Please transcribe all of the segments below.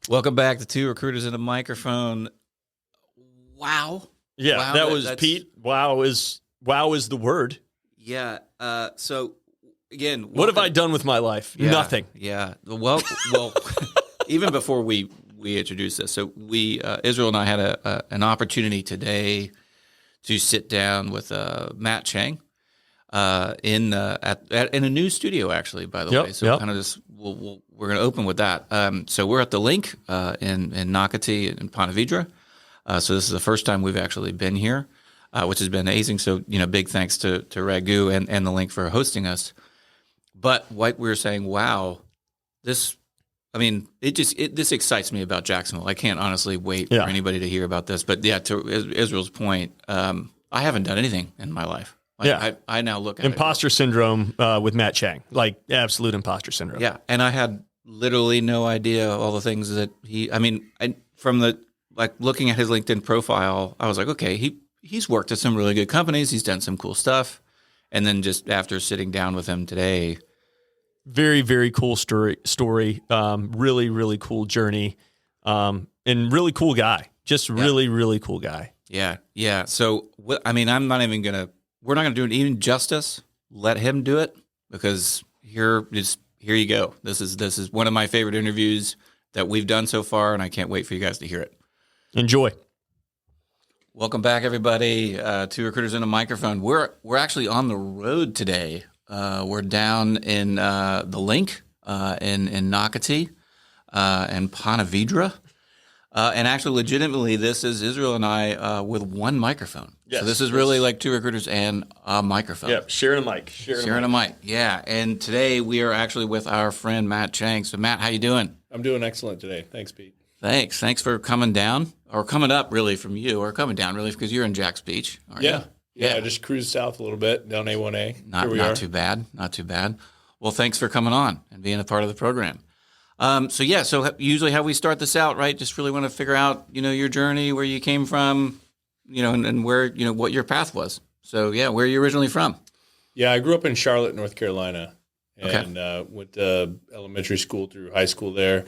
Welcome back to Two Recruiters and a Microphone. Wow. Yeah, Wow, that was that's- Pete. Wow is the word. Yeah. So again, What have I done with my life? Yeah, Nothing. Yeah. Well. Even before we introduced this, so Israel and I had an opportunity today to sit down with Matt Chang in a new studio, actually. By the way, so kind of just we're going to open with that. So we're at the Link in Nocatee in Ponte Vedra. So this is the first time we've actually been here, which has been amazing. So big thanks to Ragu and the Link for hosting us. But what we were saying, wow, this excites me about Jacksonville. I can't honestly wait for anybody to hear about this. But yeah, to Israel's point, I haven't done anything in my life. I now look at imposter syndrome with Matt Chang, like absolute imposter syndrome. Yeah, and I had literally no idea all the things that looking at his LinkedIn profile, I was like, okay, he's worked at some really good companies. He's done some cool stuff. And then just after sitting down with him today, very, very cool story. Really, really cool journey, and really cool guy. Just really, really cool guy. Yeah. So I'm not even we're not gonna do it even justice. Let him do it, because here you go. This is one of my favorite interviews that we've done so far, and I can't wait for you guys to hear it. Enjoy. Welcome back, everybody. Two Recruiters and a Microphone. We're actually on the road today. We're down in the Link in Nocatee and Ponte Vedra. And actually, legitimately, this is Israel and I with one microphone. Yes, so this is really like Two Recruiters and a Microphone. Yeah, sharing a mic. Sharing a mic. Yeah. And today we are actually with our friend Matt Chang. So Matt, how you doing? I'm doing excellent today. Thanks, Pete. Thanks for coming down, or coming up really from you, or coming down really because you're in Jack's Beach, aren't you? Yeah. I just cruised south a little bit down A1A. Not too bad. Well, thanks for coming on and being a part of the program. So usually how we start this out, right? Just really want to figure out, your journey, where you came from, and where, what your path was. So yeah, where are you originally from? Yeah, I grew up in Charlotte, North Carolina, and went to elementary school through high school there.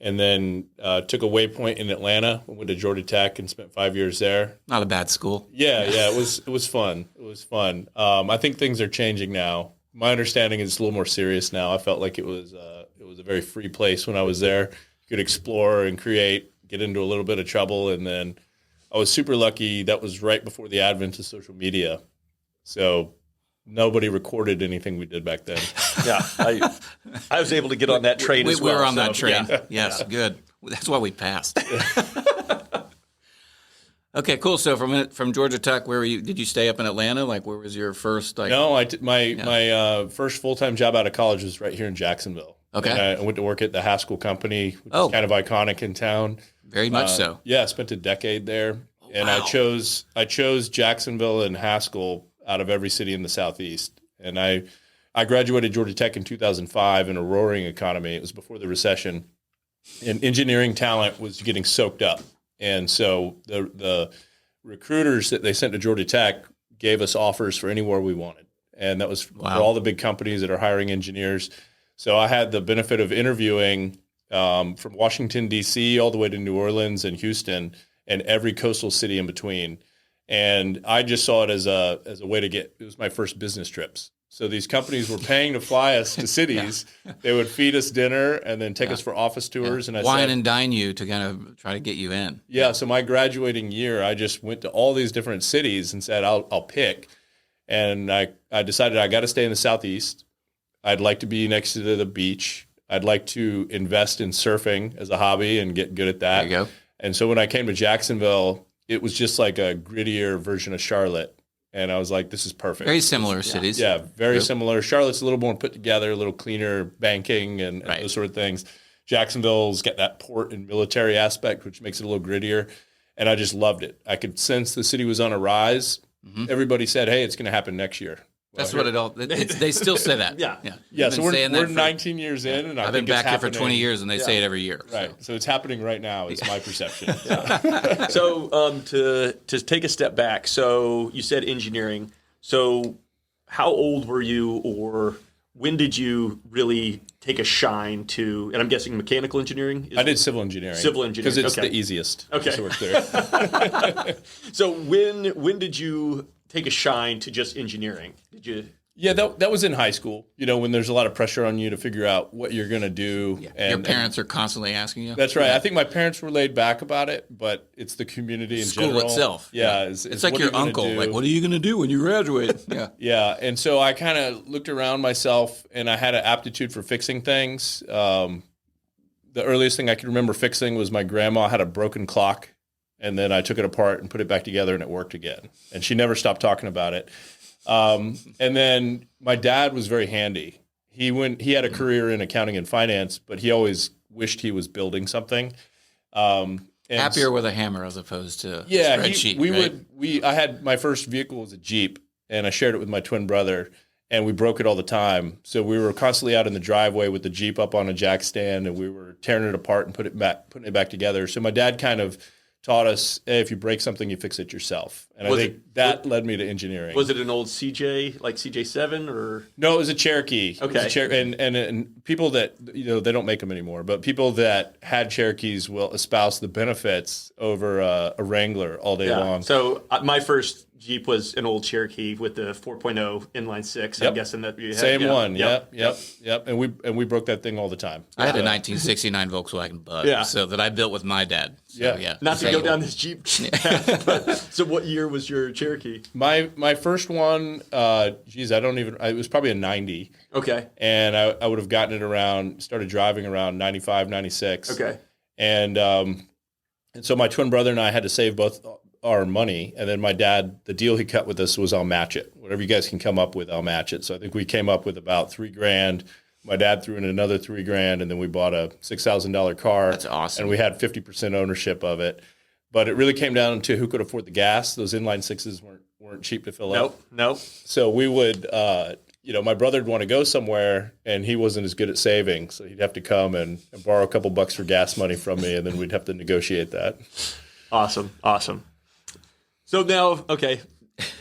And then took a waypoint in Atlanta, went to Georgia Tech and spent 5 years there. Not a bad school. Yeah, it was fun. It was fun. I think things are changing now. My understanding is it's a little more serious now. I felt like it was a very free place when I was there. You could explore and create, get into a little bit of trouble, and then I was super lucky. That was right before the advent of social media, so nobody recorded anything we did back then. Yeah, I was able to get on that train as well. We were on that train. Yeah. Yes, good. That's why we passed. Okay, cool. So from Georgia Tech, where were you? Did you stay up in Atlanta? Like, where was your first? No, my first full-time job out of college was right here in Jacksonville. Okay, and I went to work at the Haskell Company, which is kind of iconic in town. Very much so. Yeah, I spent a decade there, and I chose Jacksonville and Haskell out of every city in the Southeast. And I graduated Georgia Tech in 2005 in a roaring economy. It was before the recession, and engineering talent was getting soaked up. And so the recruiters that they sent to Georgia Tech gave us offers for anywhere we wanted. And that was for all the big companies that are hiring engineers. So I had the benefit of interviewing from Washington, D.C., all the way to New Orleans and Houston, and every coastal city in between. And I just saw it as a way to it was my first business trips. So these companies were paying to fly us to cities. They would feed us dinner and then take us for office tours. And I wine and dine you to kind of try to get you in. Yeah. So my graduating year, I just went to all these different cities and said, I'll pick. And I decided I got to stay in the Southeast. I'd like to be next to the beach. I'd like to invest in surfing as a hobby and get good at that. There you go. And so when I came to Jacksonville, it was just like a grittier version of Charlotte. And I was like, this is perfect. Very similar cities. Yeah, very similar. Charlotte's a little more put together, a little cleaner banking and those sort of things. Jacksonville's got that port and military aspect, which makes it a little grittier. And I just loved it. I could sense the city was on a rise. Mm-hmm. Everybody said, hey, it's going to happen next year. That's what it all. They still say that. Yeah. So we're 19 years in, and I've been back here for 20 years, and they say it every year. Right. So it's happening right now. It's my perception. So to take a step back, so you said engineering. So how old were you, or when did you really take a shine to, and I'm guessing mechanical engineering? I did civil engineering. Civil engineering, because it's okay. the easiest. Okay. So we're clear. So when did you take a shine to just engineering? Did you? Yeah, that was in high school. When there's a lot of pressure on you to figure out what you're going to do. Yeah. And, Your parents are constantly asking you. That's right. I think my parents were laid back about it, but it's the community in School general. itself. Yeah. It's like your uncle. Like, what are you going to do when you graduate? Yeah. Yeah. And so I kind of looked around myself, and I had an aptitude for fixing things. The earliest thing I can remember fixing was my grandma had a broken clock, and then I took it apart and put it back together, and it worked again. And she never stopped talking about it. And then my dad was very handy. He had a career in accounting and finance, but he always wished he was building something. Happier with a hammer as opposed to a spreadsheet. I had my first vehicle was a Jeep, and I shared it with my twin brother, and we broke it all the time. So we were constantly out in the driveway with the Jeep up on a jack stand, and we were tearing it apart and putting it back together. So my dad kind of taught us, hey, if you break something, you fix it yourself. And I think that led me to engineering. Was it an old CJ, like CJ7 or? No, it was a Cherokee. Okay. And people that, they don't make them anymore, but people that had Cherokees will espouse the benefits over a Wrangler all day long. So my first Jeep was an old Cherokee with the 4.0 inline six. I'm guessing that you had. Same one. Yep. And we broke that thing all the time. I had a 1969 Volkswagen Bug, so that I built with my dad. So, Not to go down this Jeep path, but so what year was your Cherokee? My first one, it was probably a 90. Okay. And I would have gotten it started driving around 95, 96. Okay. And so my twin brother and I had to save both our money. And then my dad, the deal he cut with us was I'll match it. Whatever you guys can come up with, I'll match it. So I think we came up with about $3,000. My dad threw in another $3,000, and then we bought a $6,000 car. That's awesome. And we had 50% ownership of it. But it really came down to who could afford the gas. Those inline sixes weren't cheap to fill up. Nope. So we would, my brother would want to go somewhere, and he wasn't as good at saving. So he'd have to come and borrow a couple bucks for gas money from me, and then we'd have to negotiate that. Awesome. So now, okay.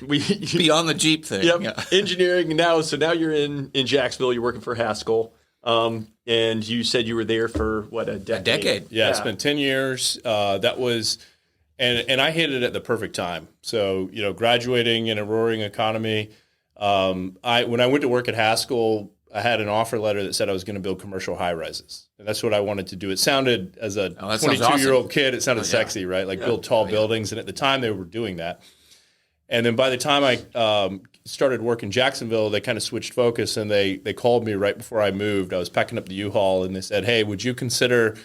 Beyond the Jeep thing. Yep. Yeah. Engineering now. So now you're in Jacksonville. You're working for Haskell. And you said you were there for what, a decade? A decade. Yeah. I spent 10 years. That was, and I hit it at the perfect time. So, graduating in a roaring economy. When I went to work at Haskell, I had an offer letter that said I was going to build commercial high rises. And that's what I wanted to do. It sounded, as a 22-year-old kid, it sounded sexy, right? Like build tall buildings. And at the time they were doing that. And then by the time I started work in Jacksonville, they kind of switched focus, and they called me right before I moved. I was packing up the U-Haul, and they said, hey, would you consider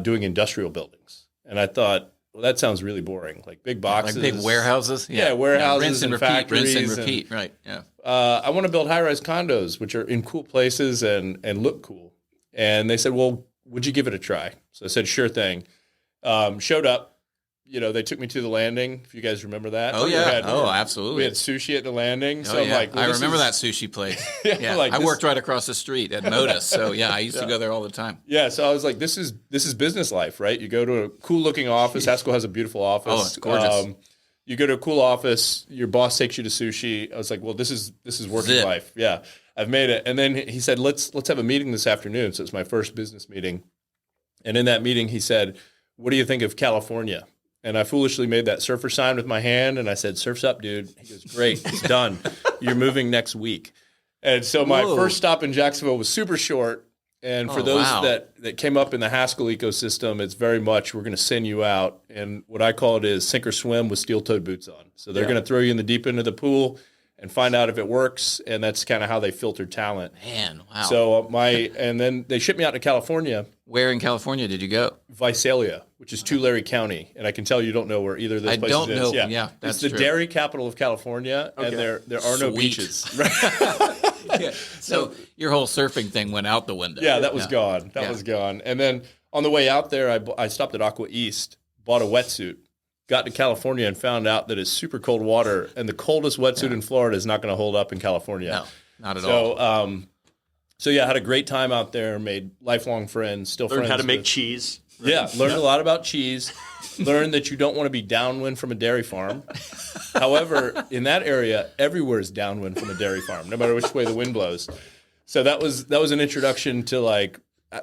doing industrial buildings? And I thought, well, that sounds really boring, like big boxes. Like big warehouses? Yeah, warehouses rinse and repeat, factories. Rinse and repeat, right, yeah. I want to build high-rise condos, which are in cool places and look cool. And they said, well, would you give it a try? So I said, sure thing. Showed up. They took me to the landing, if you guys remember that. Oh, yeah. Absolutely. We had sushi at the landing. So I'm like, I remember that sushi place. Yeah. I worked right across the street at Modus. So, I used to go there all the time. Yeah. So I was like, this is business life, right? You go to a cool-looking office. Haskell has a beautiful office. Oh, it's gorgeous. You go to a cool office. Your boss takes you to sushi. I was like, well, this is working life. Yeah. I've made it. And then he said, let's have a meeting this afternoon. So it's my first business meeting. And in that meeting, he said, what do you think of California? And I foolishly made that surfer sign with my hand, and I said, surf's up, dude. He goes, great, it's done. You're moving next week. And so my first stop in Jacksonville was super short. And for those that came up in the Haskell ecosystem, it's very much we're going to send you out. And what I call it is sink or swim with steel-toed boots on. So they're going to throw you in the deep end of the pool and find out if it works. And that's kind of how they filter talent. Man, wow. So and then they shipped me out to California. Where in California did you go? Visalia, which is Tulare County, and I can tell you don't know where either of those places is. I don't know. Yeah, that's it's the dairy capital of California, and there are no beaches. Right? So your whole surfing thing went out the window. Yeah, that was gone. That was gone. And then on the way out there, I stopped at Aqua East, bought a wetsuit, got to California, and found out that it's super cold water, and the coldest wetsuit in Florida is not going to hold up in California. No, not at all. So I had a great time out there, made lifelong friends, learned how to make cheese. Right? Yeah, learned a lot about cheese, learned that you don't want to be downwind from a dairy farm. However, in that area, everywhere is downwind from a dairy farm, no matter which way the wind blows. So that was an introduction to like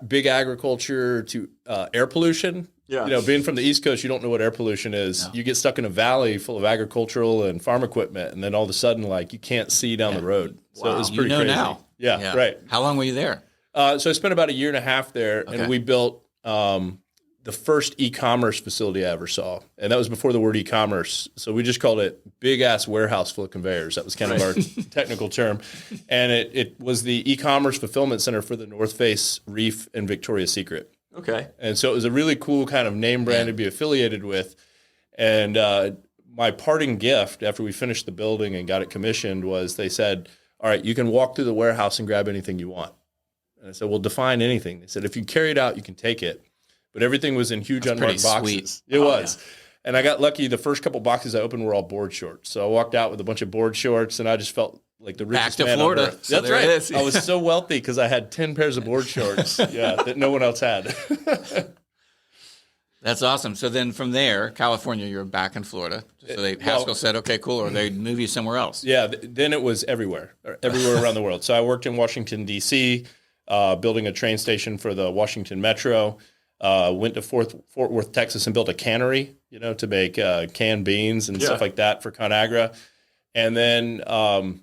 big agriculture, to air pollution. Yeah. You know, being from the East Coast, you don't know what air pollution is. No. You get stuck in a valley full of agricultural and farm equipment, and then all of a sudden, like, you can't see down the road. So it was pretty crazy. Now. Yeah, right. How long were you there? So I spent about 1.5 years there, and we built the first e-commerce facility I ever saw. And that was before the word e-commerce. So we just called it big-ass warehouse full of conveyors. That was kind of our technical term. And it was the e-commerce fulfillment center for the North Face, Reef, and Victoria's Secret. Okay. And so it was a really cool kind of name brand to be affiliated with. And my parting gift after we finished the building and got it commissioned was they said, all right, you can walk through the warehouse and grab anything you want. And I said, well, define anything. They said, if you carry it out, you can take it. But everything was in huge unmarked boxes. Sweet. It was. Yeah. And I got lucky. The first couple boxes I opened were all board shorts. So I walked out with a bunch of board shorts, and I just felt like the richest man Florida. On earth. So that's right. I was so wealthy because I had 10 pairs of board shorts that no one else had. That's awesome. So then from there, California, you're back in Florida. So Haskell said, okay, cool, or they'd move you somewhere else. Yeah, then it was everywhere around the world. So I worked in Washington, D.C., building a train station for the Washington Metro. Went to Fort Worth, Texas, and built a cannery, to make canned beans and stuff like that for ConAgra. And then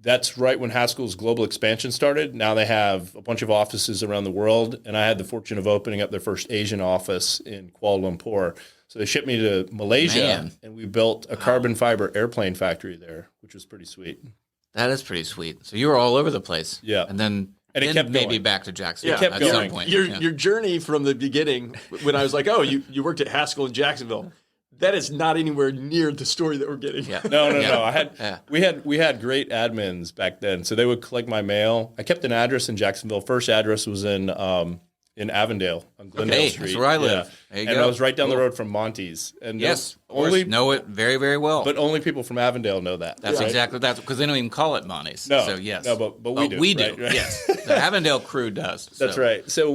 that's right when Haskell's global expansion started. Now they have a bunch of offices around the world, and I had the fortune of opening up their first Asian office in Kuala Lumpur. So they shipped me to Malaysia, and we built a carbon fiber airplane factory there, which was pretty sweet. That is pretty sweet. So you were all over the place. Yeah. And it kept maybe back to Jacksonville. It kept at going. some point. Your journey from the beginning, when I was like, oh, you worked at Haskell in Jacksonville, that is not anywhere near the story that we're getting. Yeah. No. We had great admins back then, so they would collect my mail. I kept an address in Jacksonville. First address was in Avondale on Glendale Street. That's where I live. Yeah. And I was right down the road from Monty's. And only know it very, very well. But only people from Avondale know that. That's exactly that, because they don't even call it Monty's. No, so yes, no, but we do. We do. Right? Yes, the Avondale crew does. That's right. So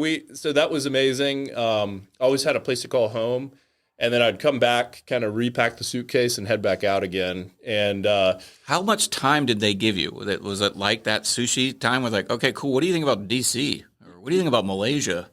that was amazing. Always had a place to call home. And then I'd come back, kind of repack the suitcase, and head back out again. And how much time did they give you? Was it like that sushi time? Was like, okay, cool. What do you think about DC? Or what do you think about Malaysia?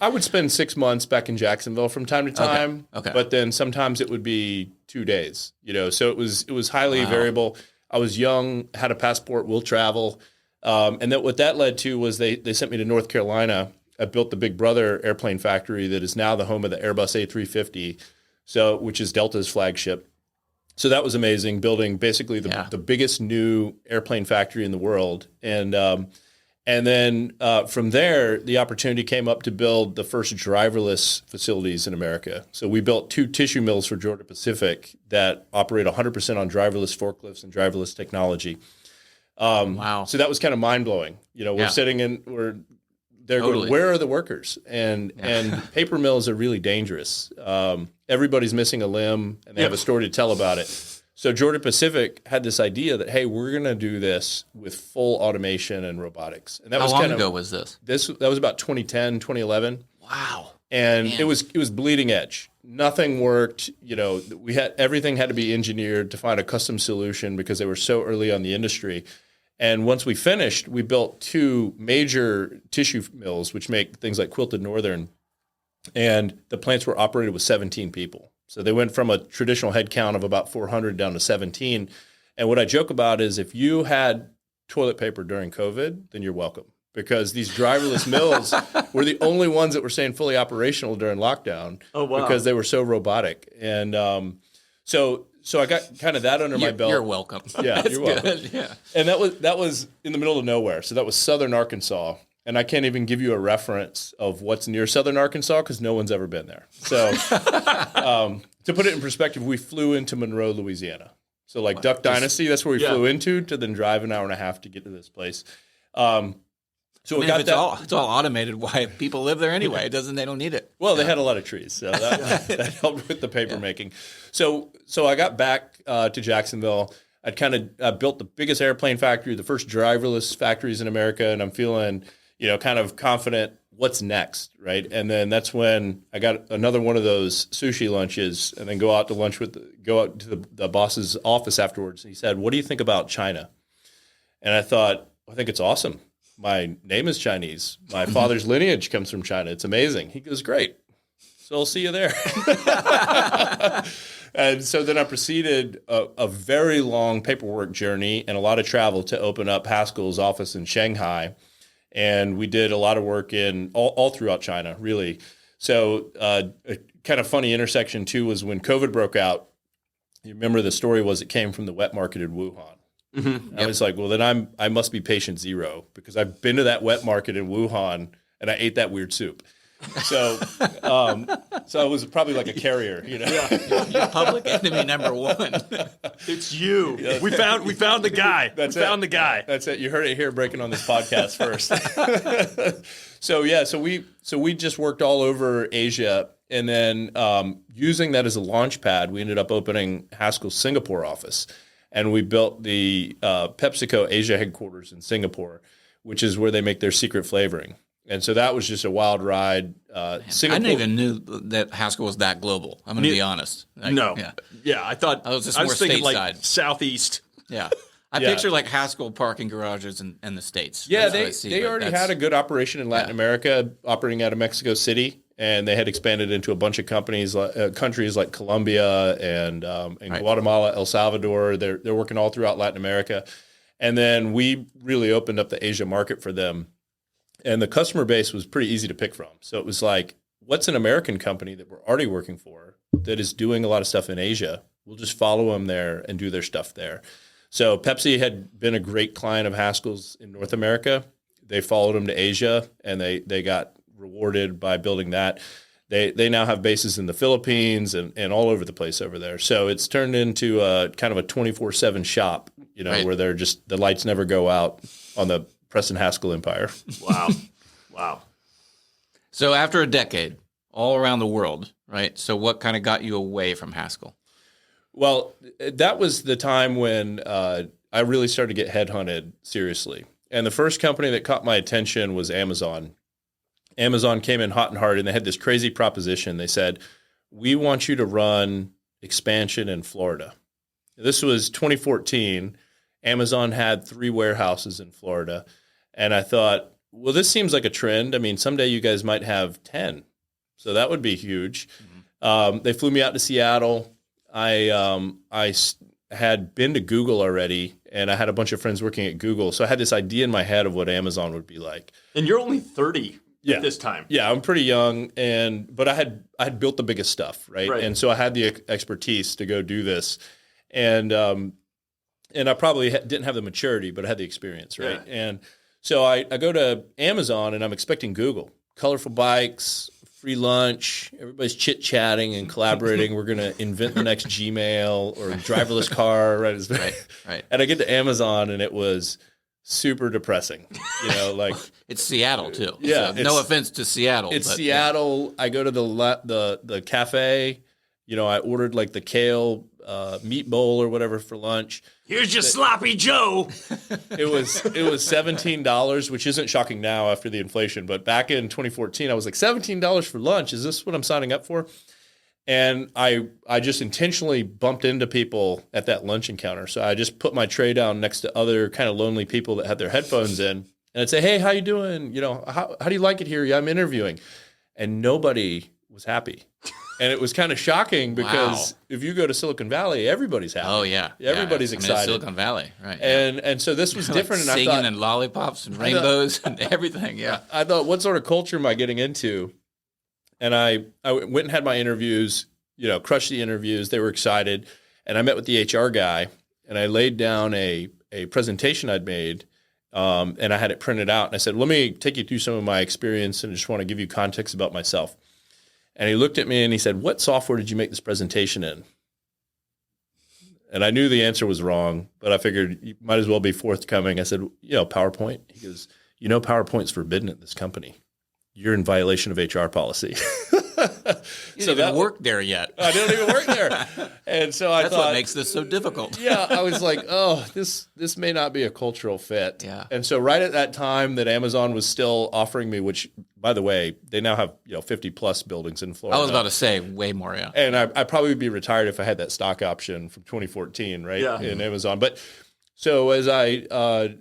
I would spend 6 months back in Jacksonville from time to time. Okay. But then sometimes it would be 2 days. So it was highly variable. I was young, had a passport, will travel, and then what that led to was they sent me to North Carolina. I built the Big Brother airplane factory that is now the home of the Airbus A350, which is Delta's flagship. So that was amazing, building basically the biggest new airplane factory in the world. And then from there, the opportunity came up to build the first driverless facilities in America. So we built 2 tissue mills for Georgia Pacific that operate 100% on driverless forklifts and driverless technology. Wow! So that was kind of mind blowing. We're sitting they're going, where are the workers? And paper mills are really dangerous. Everybody's missing a limb, and they have a story to tell about it. So Georgia Pacific had this idea that, hey, we're going to do this with full automation and robotics. And that How long ago was this? That was about 2010, 2011. Wow. And it was bleeding edge. Nothing worked. Everything had to be engineered to find a custom solution because they were so early on the industry. And once we finished, we built 2 major tissue mills, which make things like Quilted Northern. And the plants were operated with 17 people. So they went from a traditional head count of about 400 down to 17. And what I joke about is if you had toilet paper during COVID, then you're welcome. Because these driverless mills were the only ones that were staying fully operational during lockdown. Oh, wow. Because they were so robotic. And so I got kind of that under my belt. You're welcome. Yeah, you're welcome. Good. Yeah. And that was in the middle of nowhere. So that was southern Arkansas. And I can't even give you a reference of what's near southern Arkansas because no one's ever been there. So to put it in perspective, we flew into Monroe, Louisiana. So like Duck Dynasty, that's where we flew into to then drive an hour and a half to get to this place. So it's all automated. Why people live there anyway? They don't need it. Well, they had a lot of trees, so that helped with the paper making. So I got back to Jacksonville. I'd kind of built the biggest airplane factory, the first driverless factories in America, and I'm feeling, kind of confident. What's next, right? And then that's when I got another one of those sushi lunches, and then go out to lunch go out to the boss's office afterwards. And he said, "What do you think about China?" And I thought, I think it's awesome. my name is Chinese. My father's lineage comes from China. It's amazing. He goes, great. So I'll see you there. And so then I proceeded a very long paperwork journey and a lot of travel to open up Haskell's office in Shanghai. And we did a lot of work in all throughout China, really. So a kind of funny intersection, too, was when COVID broke out. You remember the story was it came from the wet market in Wuhan. Mm-hmm. I was like, well, then I must be patient zero because I've been to that wet market in Wuhan and I ate that weird soup. So I was probably like a carrier, you know. Yeah. You're public enemy number one. It's you. Yeah. We found the guy. We found the guy. That's it. You heard it here, breaking on this podcast first. So we just worked all over Asia, and then using that as a launch pad, we ended up opening Haskell's Singapore office, and we built the PepsiCo Asia headquarters in Singapore, which is where they make their secret flavoring. And so that was just a wild ride. Singapore, I didn't even knew that Haskell was that global. I'm going to be honest. I thought I was thinking like Southeast. Yeah, I picture like Haskell parking garages in the States. Yeah, they already had a good operation in Latin America, operating out of Mexico City, and they had expanded into a bunch of countries like Colombia and Guatemala, El Salvador. They're working all throughout Latin America, and then we really opened up the Asia market for them. And the customer base was pretty easy to pick from. So it was like, what's an American company that we're already working for that is doing a lot of stuff in Asia? We'll just follow them there and do their stuff there. So Pepsi had been a great client of Haskell's in North America. They followed them to Asia, and they got rewarded by building that. They now have bases in the Philippines and all over the place over there. So it's turned into a kind of a 24/7 shop, where they're just the lights never go out on the Preston Haskell empire. Wow. So after a decade, all around the world, right? So what kind of got you away from Haskell? Well, that was the time when I really started to get headhunted seriously. And the first company that caught my attention was Amazon. Amazon came in hot and hard, and they had this crazy proposition. They said, we want you to run expansion in Florida. This was 2014. Amazon had 3 warehouses in Florida. And I thought, well, this seems like a trend. I mean, someday you guys might have 10. So that would be huge. Mm-hmm. They flew me out to Seattle. I had been to Google already, and I had a bunch of friends working at Google. So I had this idea in my head of what Amazon would be like. And you're only 30 at this time. Yeah, I'm pretty young, but I had built the biggest stuff, right? And so I had the expertise to go do this. And I probably didn't have the maturity, but I had the experience, right? Yeah. And so I go to Amazon, and I'm expecting Google. Colorful bikes, free lunch, everybody's chit-chatting and collaborating. We're going to invent the next Gmail or driverless car, right? Right. And I get to Amazon, and it was super depressing. Like it's Seattle too. Yeah. So no offense to Seattle. It's Seattle. Yeah. I go to the cafe. I ordered like the kale meat bowl or whatever for lunch. Here's your sloppy Joe. It was $17, which isn't shocking now after the inflation. But back in 2014, I was like, $17 for lunch. Is this what I'm signing up for? And I just intentionally bumped into people at that lunch encounter. So I just put my tray down next to other kind of lonely people that had their headphones in. And I'd say, hey, how you doing? How do you like it here? Yeah, I'm interviewing. And nobody was happy. And it was kind of shocking because if you go to Silicon Valley, everybody's happy. Oh, yeah. Everybody's excited. It's Silicon Valley, right. And so this was different. Like and singing and lollipops and rainbows and everything, yeah. I thought, what sort of culture am I getting into? And I went and had my interviews, crushed the interviews. They were excited. And I met with the HR guy, and I laid down a presentation I'd made, and I had it printed out. And I said, let me take you through some of my experience, and I just want to give you context about myself. And he looked at me and he said, what software did you make this presentation in? And I knew the answer was wrong, but I figured you might as well be forthcoming. I said, PowerPoint. He goes, PowerPoint's forbidden at this company. You're in violation of HR policy. You didn't even work there yet. I don't even work there. And so I thought, that's what makes this so difficult. Yeah, I was like, this may not be a cultural fit. Yeah. And so right at that time that Amazon was still offering me, which, by the way, they now have 50 plus buildings in Florida. I was about to say way more, yeah. And I'd probably be retired if I had that stock option from 2014, right? Yeah. In Amazon. But so as I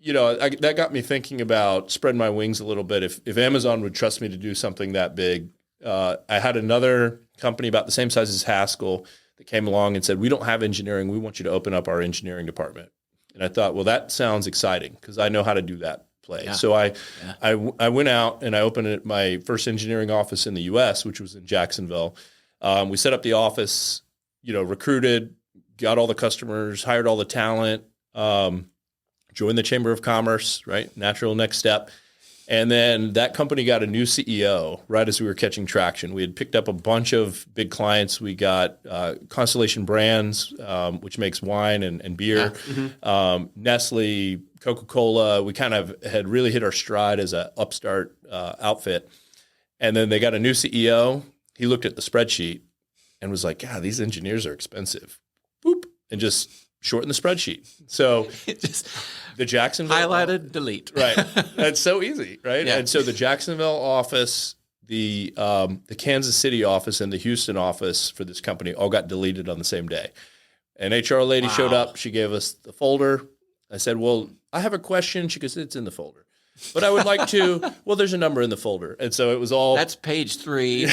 that got me thinking about spreading my wings a little bit. If Amazon would trust me to do something that big, I had another company about the same size as Haskell that came along and said, we don't have engineering. We want you to open up our engineering department. And I thought, well, that sounds exciting because I know how to do that play. Yeah. So I went out and I opened my first engineering office in the U.S., which was in Jacksonville. We set up the office, recruited, got all the customers, hired all the talent, joined the Chamber of Commerce, right? Natural next step. And then that company got a new CEO right as we were catching traction. We had picked up a bunch of big clients. We got Constellation Brands, which makes wine and beer, Nestle, Coca-Cola. We kind of had really hit our stride as an upstart outfit. And then they got a new CEO. He looked at the spreadsheet and was like, God, these engineers are expensive. Boop. And just shorten the spreadsheet. So the Jacksonville highlighted, delete. Right. That's so easy, right? Yeah. And so the Jacksonville office, the Kansas City office, and the Houston office for this company all got deleted on the same day. An HR lady showed up. She gave us the folder. I said, well, I have a question. She goes, it's in the folder. But I would like to, well, there's a number in the folder. And so it was all. That's page 3,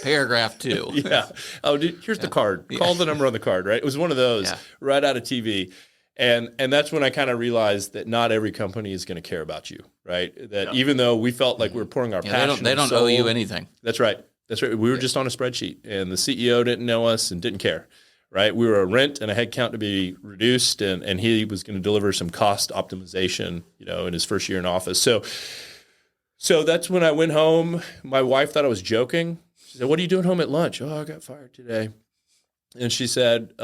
paragraph 2. Yeah. Oh, here's the card. Yeah. Call the number on the card, right? It was one of those right out of TV. And that's when I kind of realized that not every company is going to care about you, right? That even though we felt like we were pouring our passion. They don't owe you anything. That's right. That's right. We were just on a spreadsheet and the CEO didn't know us and didn't care. Right, we were a rent and a headcount to be reduced, and he was going to deliver some cost optimization, in his first year in office. So that's when I went home. My wife thought I was joking. She said, "What are you doing home at lunch?" "Oh, I got fired today." And she said,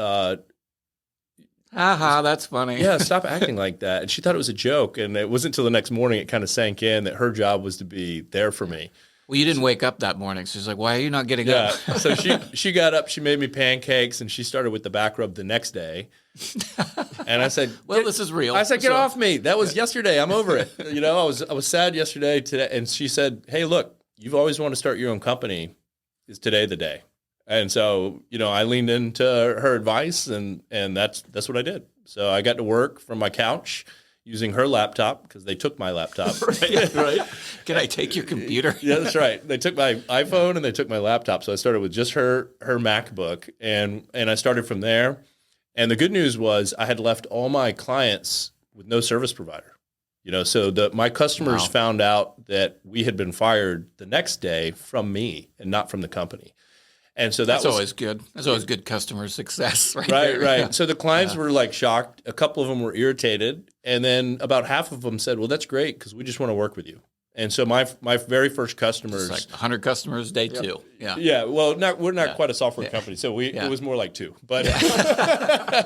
that's funny. Yeah, stop acting like that. And she thought it was a joke, and it wasn't until the next morning it kind of sank in that her job was to be there for me. Well, you didn't wake up that morning. So she's like, why are you not getting up? So she got up, she made me pancakes, and she started with the back rub the next day. And I said, well, this is real. I said, get off me. That was yesterday. I'm over it. I was sad yesterday today. And she said, hey, look, you've always wanted to start your own company. Is today the day? And so, I leaned into her advice and that's what I did. So I got to work from my couch using her laptop because they took my laptop. Right. Can I take your computer? Yeah, that's right. They took my iPhone and they took my laptop. So I started with just her MacBook and I started from there. And the good news was I had left all my clients with no service provider. So my customers found out that we had been fired the next day from me and not from the company. And so that's always good. That's always good customer success, right? Right, there. right. Yeah. So the clients were like shocked. A couple of them were irritated, and then about half of them said, "Well, that's great because we just want to work with you." And so my very first customers, it's like 100 customers day 2. Yeah. Yeah. Well, we're not quite a software company, so it was more like 2. But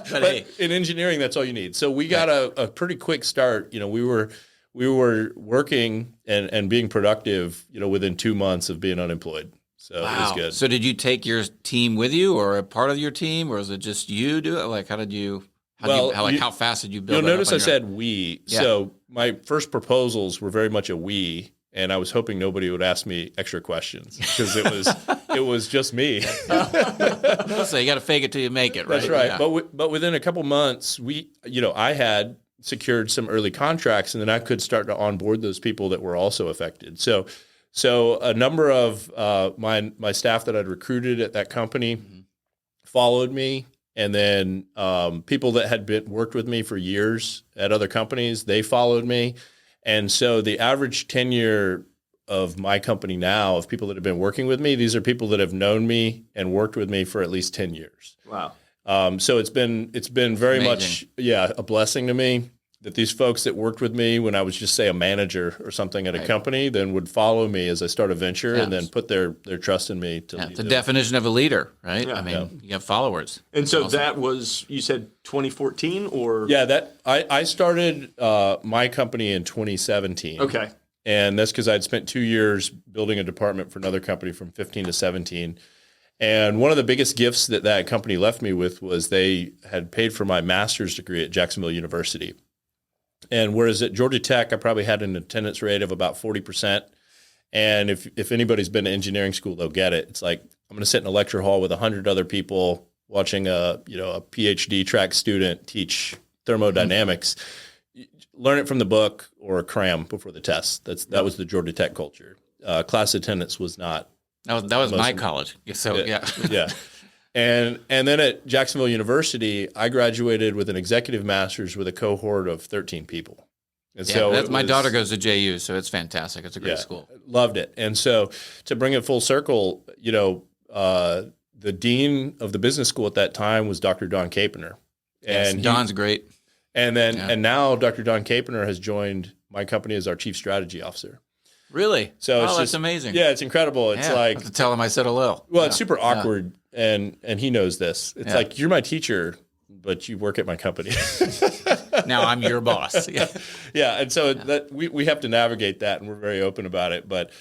but in engineering, that's all you need. So we got a pretty quick start. We were working and being productive. Within 2 months of being unemployed. So it was good. So did you take your team with you or a part of your team, or was it just you do it? Like, how fast did you build it? You'll notice I said we. Yeah. So my first proposals were very much a we, and I was hoping nobody would ask me extra questions because it was just me. So you got to fake it till you make it, right? That's right. Yeah. But within a couple months, I had secured some early contracts, and then I could start to onboard those people that were also affected. So a number of my staff that I'd recruited at that company followed me, and then people that had worked with me for years at other companies, they followed me. And so the average tenure of my company now, of people that have been working with me, these are people that have known me and worked with me for at least 10 years. Wow. So it's been very much a blessing to me that these folks that worked with me when I was just, say, a manager or something at a company, then would follow me as I start a venture and then put their trust in me to lead the definition of a leader, right? Yeah. I mean, you have followers. And so that was, you said 2014 or? Yeah, I started my company in 2017. Okay. And that's because I'd spent 2 years building a department for another company from 15 to 17. And one of the biggest gifts that company left me with was they had paid for my master's degree at Jacksonville University. And whereas at Georgia Tech, I probably had an attendance rate of about 40%. And if anybody's been to engineering school, they'll get it. It's like I'm going to sit in a lecture hall with 100 other people watching a PhD track student teach thermodynamics. learn it from the book or cram before the test. That was the Georgia Tech culture. Class attendance was not. That was my college. So yeah. Yeah. And then at Jacksonville University, I graduated with an executive master's with a cohort of 13 people. And so my daughter goes to JU, so it's fantastic. It's a great school. Loved it. And so to bring it full circle, the dean of the business school at that time was Dr. Don Capener. And Don's great. And then and now Dr. Don Capener has joined my company as our chief strategy officer. Really? So that's amazing. Yeah, it's incredible. It's like I have to tell him I said hello. Well, it's super awkward, and he knows this. It's like, you're my teacher, but you work at my company. Now I'm your boss. Yeah. Yeah, and so that we have to navigate that, and we're very open about it. But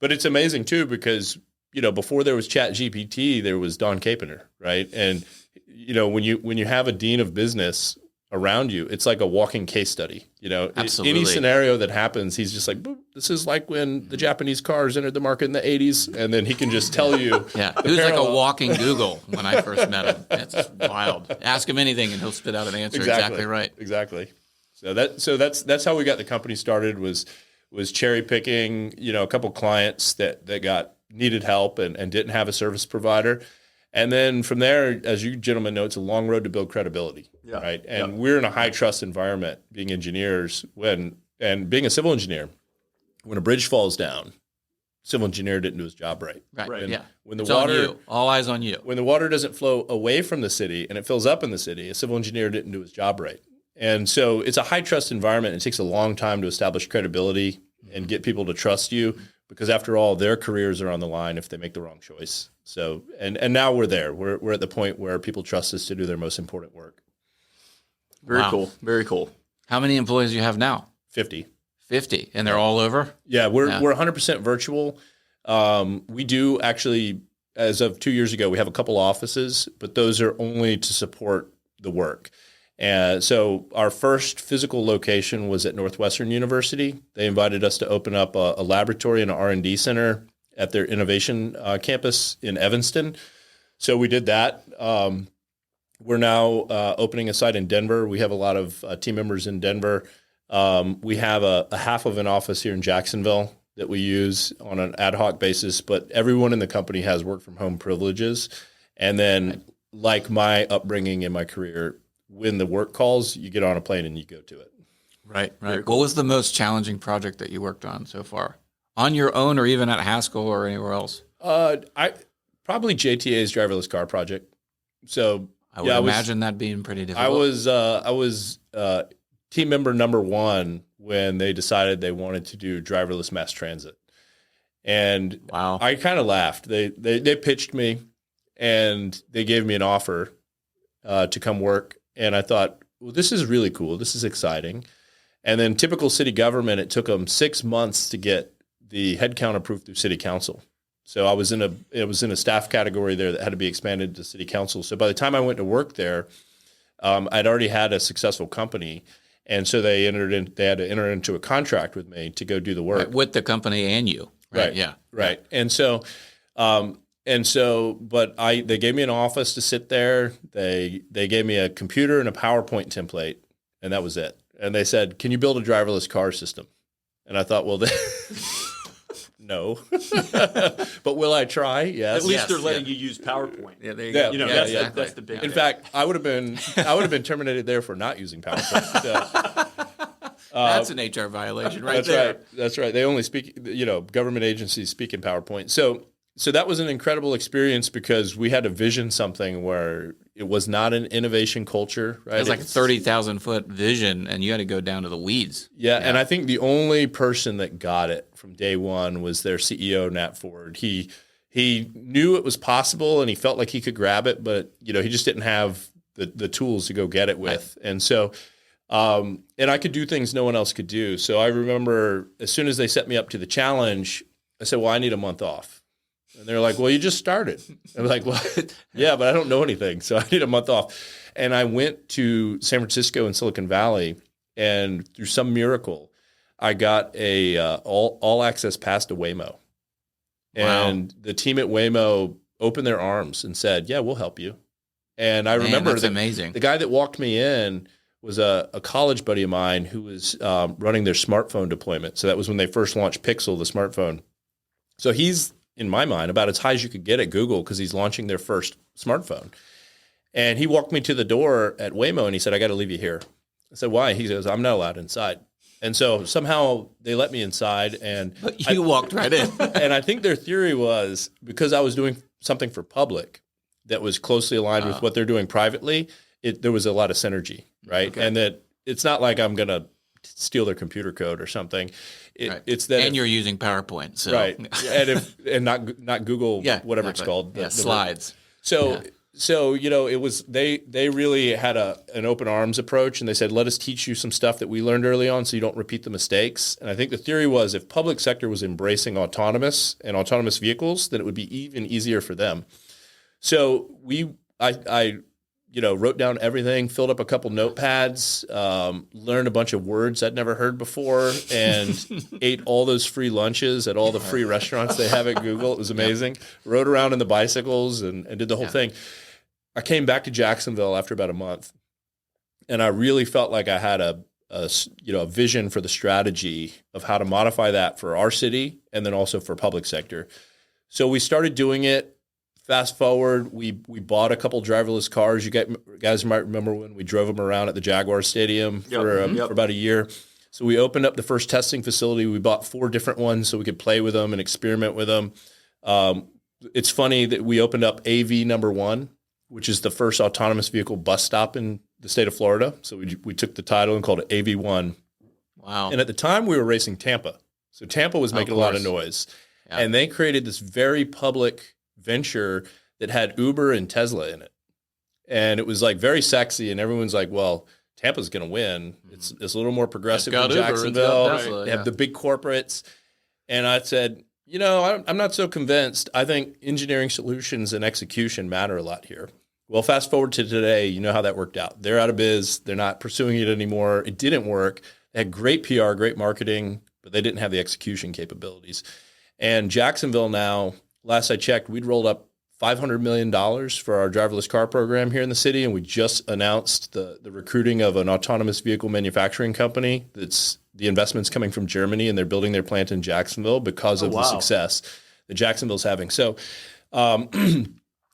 it's amazing too, because before there was Chat GPT, there was Don Capener, right? And when you have a dean of business around you, it's like a walking case study. Absolutely. Any scenario that happens, he's just like, boop, this is like when the Japanese cars entered the market in the 80s, and then he can just tell you. Yeah, he was like a walking Google when I first met him. It's wild. Ask him anything, and he'll spit out an answer exactly right. Exactly. So that's how we got the company started. Was cherry picking, a couple clients that needed help and didn't have a service provider. And then from there, as you gentlemen know, it's a long road to build credibility, right? And we're in a high trust environment, being engineers, and being a civil engineer. When a bridge falls down, civil engineer didn't do his job right. Right. And yeah. When the it's water, on you. All eyes on you. When the water doesn't flow away from the city and it fills up in the city, a civil engineer didn't do his job right. And so it's a high trust environment. It takes a long time to establish credibility and get people to trust you, because after all, their careers are on the line if they make the wrong choice. So, and now we're there. We're at the point where people trust us to do their most important work. Very cool. Very cool. How many employees do you have now? 50. 50, and they're all over? Yeah, we're 100% virtual. We do actually, as of 2 years ago, we have a couple offices, but those are only to support the work. And so our first physical location was at Northwestern University. They invited us to open up a laboratory and an R&D center at their innovation campus in Evanston. So we did that. We're now opening a site in Denver. We have a lot of team members in Denver. We have a half of an office here in Jacksonville that we use on an ad hoc basis, but everyone in the company has work from home privileges. And then, like my upbringing in my career, when the work calls, you get on a plane and you go to it. Right. What was the most challenging project that you worked on so far? On your own, or even at Haskell or anywhere else? Probably JTA's driverless car project. So I would imagine that being pretty difficult. I was team member number one when they decided they wanted to do driverless mass transit, and wow, I kind of laughed. They pitched me, and they gave me an offer to come work, and I thought, well, this is really cool. This is exciting. And then typical city government, it took them 6 months to get the headcount approved through city council. So I was in a staff category there that had to be expanded to city council. So by the time I went to work there, I'd already had a successful company, and so they had to enter into a contract with me to go do the work. Right, with the company and you. Right. Yeah. Right. And so they gave me an office to sit there. They gave me a computer and a PowerPoint template, and that was it. And they said, "Can you build a driverless car system?" And I thought, well, no, but will I try? Yes. At least they're letting you use PowerPoint. Yeah, there you go. That's the big. In fact, I would have been terminated there for not using PowerPoint. So, that's an HR violation, right there. That's right. They only speak. Government agencies speak in PowerPoint. So that was an incredible experience, because we had to vision something where it was not an innovation culture, right? It was like a 30,000-foot vision, and you had to go down to the weeds. Yeah, and I think the only person that got it from day one was their CEO, Nat Ford. He knew it was possible, and he felt like he could grab it, but he just didn't have the tools to go get it with. Right. And so, and I could do things no one else could do. So I remember as soon as they set me up to the challenge, I said, "Well, I need a month off." And they're like, "Well, you just started." I'm like, "Well, yeah, but I don't know anything, so I need a month off." And I went to San Francisco and Silicon Valley, and through some miracle, I got a all access pass to Waymo. And the team at Waymo opened their arms and said, "Yeah, we'll help you." And I remember that's amazing. The guy that walked me in was a college buddy of mine who was running their smartphone deployment. So that was when they first launched Pixel, the smartphone. So he's, in my mind, about as high as you could get at Google because he's launching their first smartphone. And he walked me to the door at Waymo and he said, I got to leave you here. I said, why? He goes, I'm not allowed inside. And so somehow they let me inside. And you walked right in. And I think their theory was because I was doing something for public that was closely aligned with what they're doing privately, there was a lot of synergy, right? Okay. And that it's not like I'm going to steal their computer code or something. Right. It's that, and you're using PowerPoint, so. Right? and not Google, whatever it's called, slides. So it was they really had an open arms approach, and they said, let us teach you some stuff that we learned early on, so you don't repeat the mistakes. And I think the theory was if public sector was embracing autonomous vehicles, then it would be even easier for them. So I wrote down everything, filled up a couple notepads, learned a bunch of words I'd never heard before, and ate all those free lunches at all the free restaurants they have at Google. It was amazing. Rode around in the bicycles and did the whole thing. I came back to Jacksonville after about a month, and I really felt like I had a vision for the strategy of how to modify that for our city and then also for public sector. So we started doing it. Fast forward, we bought a couple driverless cars. You guys might remember when we drove them around at the Jaguar Stadium for about a year. So we opened up the first testing facility. We bought 4 different ones so we could play with them and experiment with them. It's funny that we opened up AV number 1, which is the first autonomous vehicle bus stop in the state of Florida. So we took the title and called it AV1. Wow. And at the time, we were racing Tampa. So Tampa was making a lot of noise. Yeah. And they created this very public venture that had Uber and Tesla in it. And it was like very sexy. And everyone's like, well, Tampa's going to win. It's a little more progressive than Jacksonville. They have the big corporates. And I said, I'm not so convinced. I think engineering solutions and execution matter a lot here. Well, fast forward to today, you know how that worked out. They're out of biz. They're not pursuing it anymore. It didn't work. They had great PR, great marketing, but they didn't have the execution capabilities. And Jacksonville now, last I checked, we'd rolled up $500 million for our driverless car program here in the city, and we just announced the recruiting of an autonomous vehicle manufacturing company. That's the investments coming from Germany, and they're building their plant in Jacksonville because of the success that Jacksonville's having. So,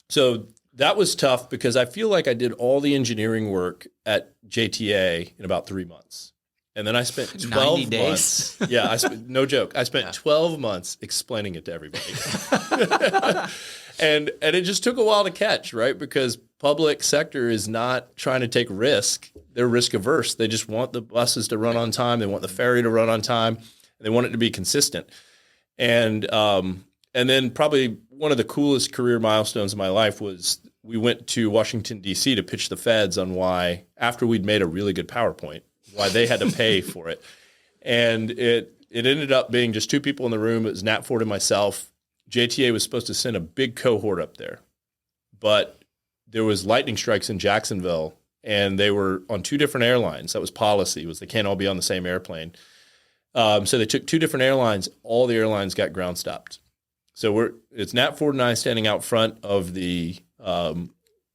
so that was tough because I feel like I did all the engineering work at JTA in about 3 months. And then I spent 12 months. Yeah, no joke. I spent 12 months explaining it to everybody. and it just took a while to catch, right? Because public sector is not trying to take risk. They're risk averse. They just want the buses to run on time. They want the ferry to run on time. They want it to be consistent. And then probably one of the coolest career milestones of my life was we went to Washington, D.C. to pitch the feds on why, after we'd made a really good PowerPoint, why they had to pay for it. And it ended up being just 2 people in the room. It was Nat Ford and myself. JTA was supposed to send a big cohort up there, but there was lightning strikes in Jacksonville, and they were on 2 different airlines. That was policy, was they can't all be on the same airplane. So they took 2 different airlines. All the airlines got ground stopped. So it's Nat Ford and I standing out front of the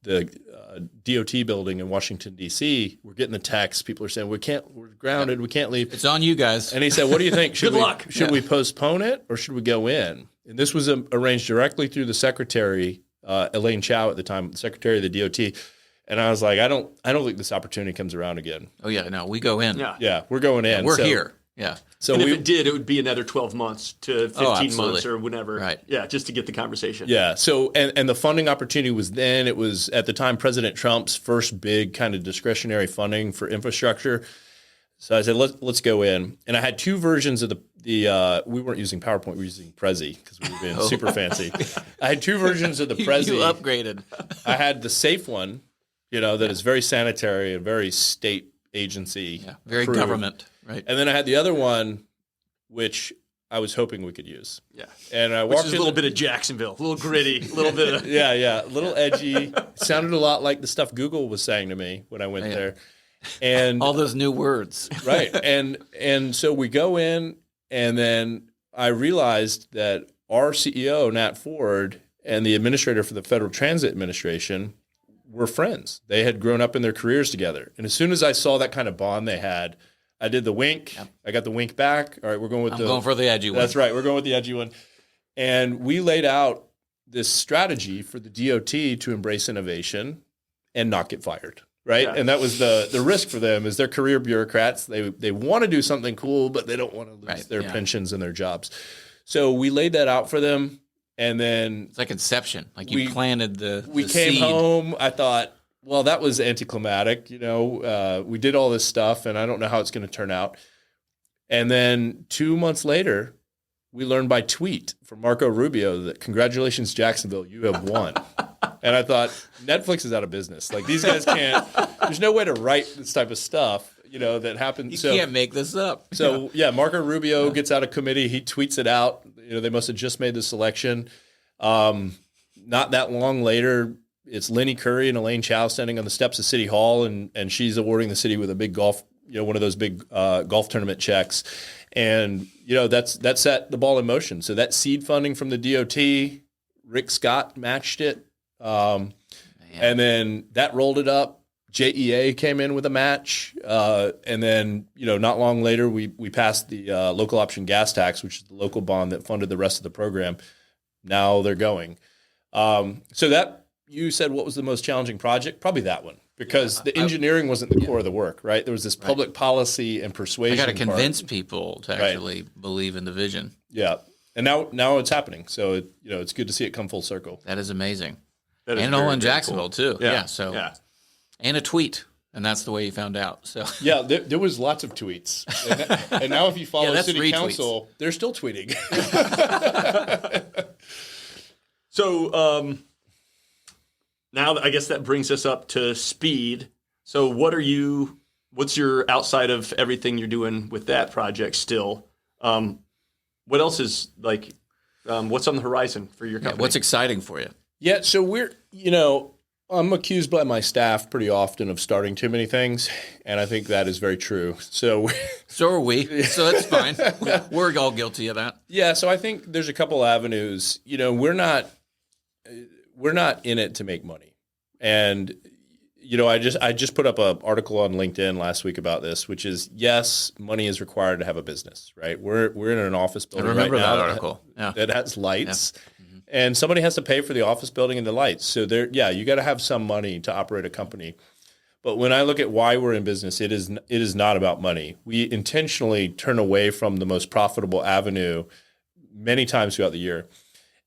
DOT building in Washington, D.C. We're getting the text. People are saying, we're grounded. We can't leave. It's on you guys. And he said, what do you think? Good luck. Should we postpone it or should we go in? And this was arranged directly through the secretary, Elaine Chao at the time, secretary of the DOT. And I was like, I don't think this opportunity comes around again. Oh yeah, no, we go in. Yeah, we're going in. We're here. Yeah. So if it did, it would be another 12 months to 15 months or whenever. Right. Yeah, just to get the conversation. Yeah. So, and the funding opportunity was then, it was at the time President Trump's first big kind of discretionary funding for infrastructure. So I said, let's go in. And I had 2 versions of the we weren't using PowerPoint, we were using Prezi because we were being super fancy. I had 2 versions of the Prezi. You upgraded. I had the safe one, that is very sanitary and very state agency. Yeah, very approved. Government. Right. And then I had the other one, which I was hoping we could use. Yeah. And I walked walked in. A little bit of Jacksonville, a little gritty, a little bit of. Yeah. A little edgy. Sounded a lot like the stuff Google was saying to me when I went there. And all those new words. Right. And so we go in, and then I realized that our CEO, Nat Ford, and the administrator for the Federal Transit Administration were friends. They had grown up in their careers together. And as soon as I saw that kind of bond they had, I did the wink. Yep. I got the wink back. All right, we're going with I'm going for the edgy one. That's right. We're going with the edgy one. And we laid out this strategy for the DOT to embrace innovation and not get fired. Right. Yeah. And that was the risk for them is they're career bureaucrats. They want to do something cool, but they don't want to lose their pensions and their jobs. So we laid that out for them. And then it's like Inception. Like you planted we the came seed. home. I thought, well, that was anticlimactic. We did all this stuff and I don't know how it's going to turn out. And then 2 months later, we learned by tweet from Marco Rubio that congratulations, Jacksonville, you have won. And I thought, Netflix is out of business. Like these guys can't, there's no way to write this type of stuff, that happens. You can't make this up. So Marco Rubio gets out of committee. He tweets it out. They must have just made the selection. Not that long later, it's Lenny Curry and Elaine Chao standing on the steps of City Hall, and she's awarding the city with a big golf, one of those big golf tournament checks. And, that set the ball in motion. So that seed funding from the DOT, Rick Scott matched it. And then that rolled it up. JEA came in with a match. And then, not long later, we passed the local option gas tax, which is the local bond that funded the rest of the program. Now they're going. So that you said, what was the most challenging project? Probably that one. Because the engineering wasn't the core of the work, right? There was this public policy and persuasion. I got to convince people to actually believe in the vision. Yeah, and now it's happening. So it's good to see it come full circle. That is amazing. That is and all in Jacksonville too. Yeah. And a tweet, and that's the way you found out. So there was lots of tweets, and now if you follow city retweets. Council, they're still tweeting. So. Now, I guess that brings us up to speed. So what's your, outside of everything you're doing with that project still, what else is what's on the horizon for your company? What's exciting for you? Yeah, so I'm accused by my staff pretty often of starting too many things, and I think that is very true. So are we. So it's fine. We're all guilty of that. Yeah, so I think there's a couple avenues. We're not in it to make money. And, I just put up an article on LinkedIn last week about this, which is, yes, money is required to have a business, right? We're in an office building right now. I remember that article. That has lights. Yeah. Mm-hmm. And somebody has to pay for the office building and the lights. So you got to have some money to operate a company. But when I look at why we're in business, it is not about money. We intentionally turn away from the most profitable avenue many times throughout the year.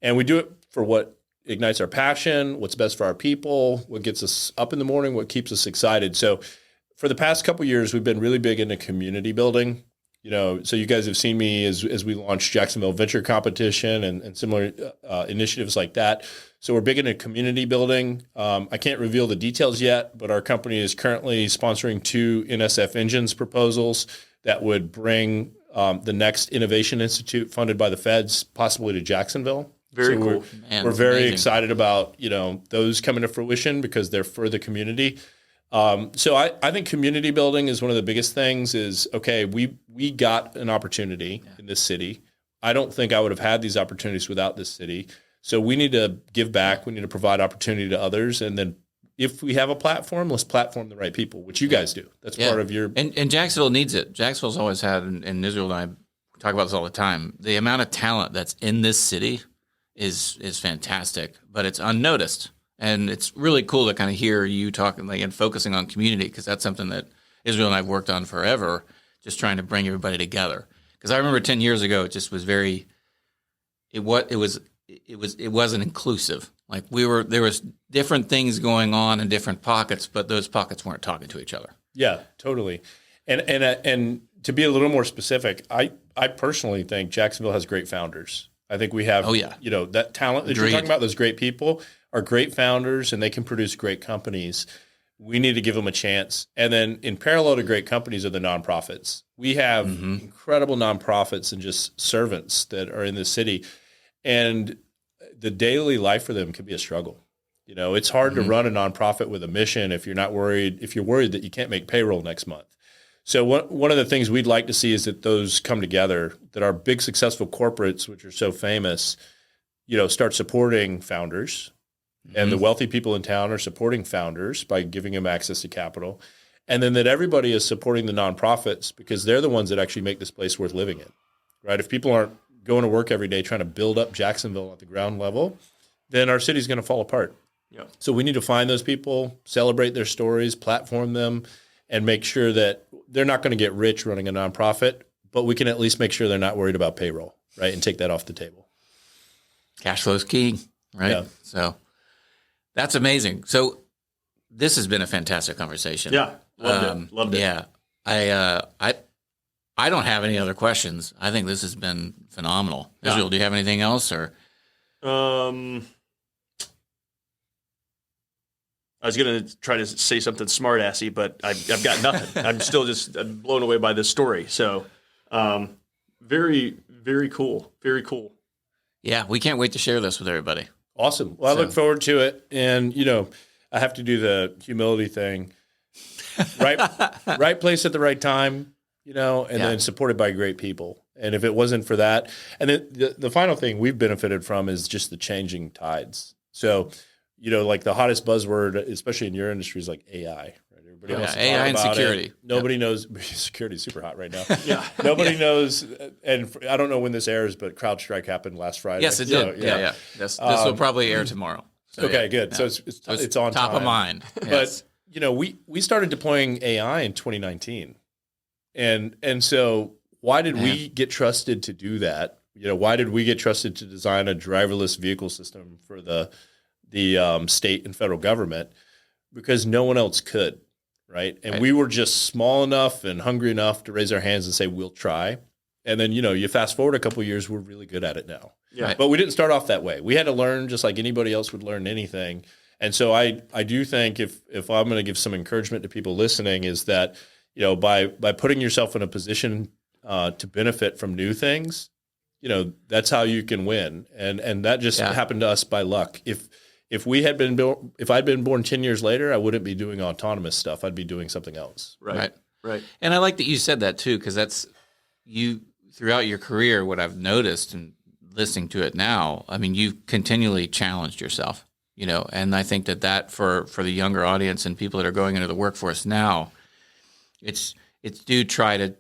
And we do it for what ignites our passion, what's best for our people, what gets us up in the morning, what keeps us excited. So for the past couple of years, we've been really big into community building. So you guys have seen me as we launched Jacksonville Venture Competition and similar initiatives like that. So we're big into community building. I can't reveal the details yet, but our company is currently sponsoring 2 NSF Engines proposals that would bring the next Innovation Institute funded by the feds possibly to Jacksonville. Very cool. We're very excited about, those coming to fruition because they're for the community. So I think community building is one of the biggest things is, okay, we got an opportunity in this city. I don't think I would have had these opportunities without this city. So we need to give back. We need to provide opportunity to others. And then if we have a platform, let's platform the right people, which you guys do. That's part of your... And Jacksonville needs it. Jacksonville's always had, and Israel and I talk about this all the time, the amount of talent that's in this city is fantastic, but it's unnoticed. And it's really cool to kind of hear you talking and focusing on community, because that's something that Israel and I have worked on forever, just trying to bring everybody together. Because I remember 10 years ago, it just was it wasn't inclusive. Like there was different things going on in different pockets, but those pockets weren't talking to each other. Yeah, totally. And to be a little more specific, I personally think Jacksonville has great founders. I think we have, that talent that you're talking about, those great people are great founders and they can produce great companies. We need to give them a chance. And then in parallel to great companies are the nonprofits. We have incredible nonprofits and just servants that are in the city. And the daily life for them can be a struggle. It's hard to run a nonprofit with a mission if you're worried that you can't make payroll next month. So one of the things we'd like to see is that those come together, that our big successful corporates, which are so famous, start supporting founders, and the wealthy people in town are supporting founders by giving them access to capital, and then that everybody is supporting the nonprofits because they're the ones that actually make this place worth living in, right? If people aren't going to work every day trying to build up Jacksonville at the ground level, then our city's going to fall apart. Yep. So we need to find those people, celebrate their stories, platform them, and make sure that they're not going to get rich running a nonprofit, but we can at least make sure they're not worried about payroll, right? And take that off the table. Cash flow is key, right? Yeah. So that's amazing. So this has been a fantastic conversation. Yeah. Loved it. Yeah. I don't have any other questions. I think this has been phenomenal. Yeah. Israel, do you have anything else or? I was going to try to say something smart-assy, but I've got nothing. I'm still just blown away by this story. So very, very cool. Very cool. Yeah, we can't wait to share this with everybody. Awesome. Well, I look forward to it. And, I have to do the humility thing. Right place at the right time, then supported by great people. And if it wasn't for that, and then the final thing we've benefited from is just the changing tides. So, like the hottest buzzword, especially in your industry, is like AI. Right? Everybody else is AI and about security. It. Nobody knows. Security is super hot right now. Yeah. Nobody knows. And I don't know when this airs, but CrowdStrike happened last Friday. Yes, it did. Yeah. This will probably air tomorrow. So, okay, good. Yeah. So it's on top time. of mind. Yes. But we started deploying AI in 2019, and so why did we get trusted to do that? Why did we get trusted to design a driverless vehicle system for the state and federal government? Because no one else could, right? And we were just small enough and hungry enough to raise our hands and say we'll try. And then you fast forward a couple of years, we're really good at it now. Yeah. But we didn't start off that way. We had to learn just like anybody else would learn anything. And so I do think if I'm going to give some encouragement to people listening is that, by putting yourself in a position to benefit from new things, that's how you can win. And that just happened to us by luck. If I'd been born 10 years later, I wouldn't be doing autonomous stuff. I'd be doing something else. Right. And I like that you said that too, because that's you throughout your career. What I've noticed and listening to it now, I mean, you've continually challenged yourself, and I think that for the younger audience and people that are going into the workforce now, it's try to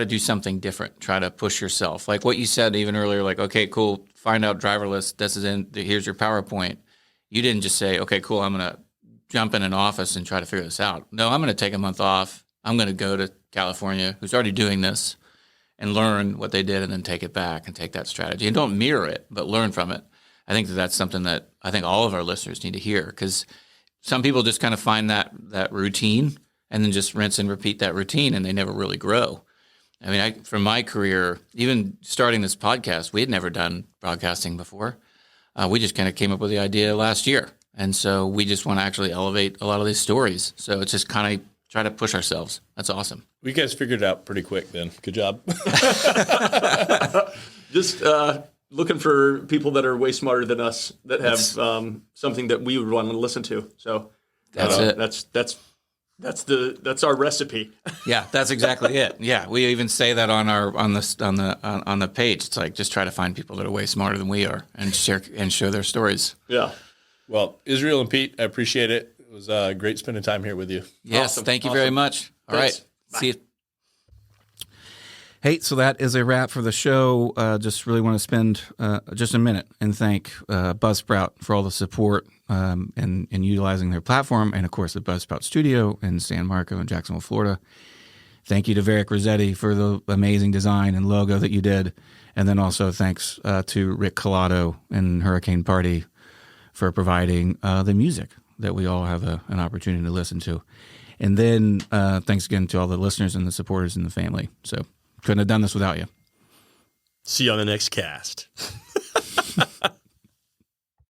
do something different, try to push yourself. Like what you said even earlier, like, okay, cool, find out driverless. Here's your PowerPoint. You didn't just say, okay, cool, I'm going to jump in an office and try to figure this out. No, I'm going to take a month off. I'm going to go to California, who's already doing this, and learn what they did and then take it back and take that strategy. And don't mirror it, but learn from it. I think that's something that I think all of our listeners need to hear, because some people just kind of find that routine and then just rinse and repeat that routine, and they never really grow. I mean, from my career, even starting this podcast, we had never done broadcasting before. We just kind of came up with the idea last year. And so we just want to actually elevate a lot of these stories. So it's just kind of try to push ourselves. That's awesome. You guys figured it out pretty quick then. Good job. Just looking for people that are way smarter than us that have something that we would want to listen to. So that's it. That's our recipe. Yeah, that's exactly it. Yeah, we even say that on the page. It's like just try to find people that are way smarter than we are and share their stories. Yeah. Well, Israel and Pete, I appreciate it. It was great spending time here with you. Yes, awesome. Thank you very much. All Thanks. right, Bye. see you. Hey, so that is a wrap for the show. Just really want to spend just a minute and thank Buzzsprout for all the support in utilizing their platform, and of course the Buzzsprout studio in San Marco in Jacksonville, Florida. Thank you to Varick Rossetti for the amazing design and logo that you did, and then also thanks to Rick Collado and Hurricane Party for providing the music that we all have an opportunity to listen to. And then thanks again to all the listeners and the supporters and the family. So couldn't have done this without you. See you on the next cast.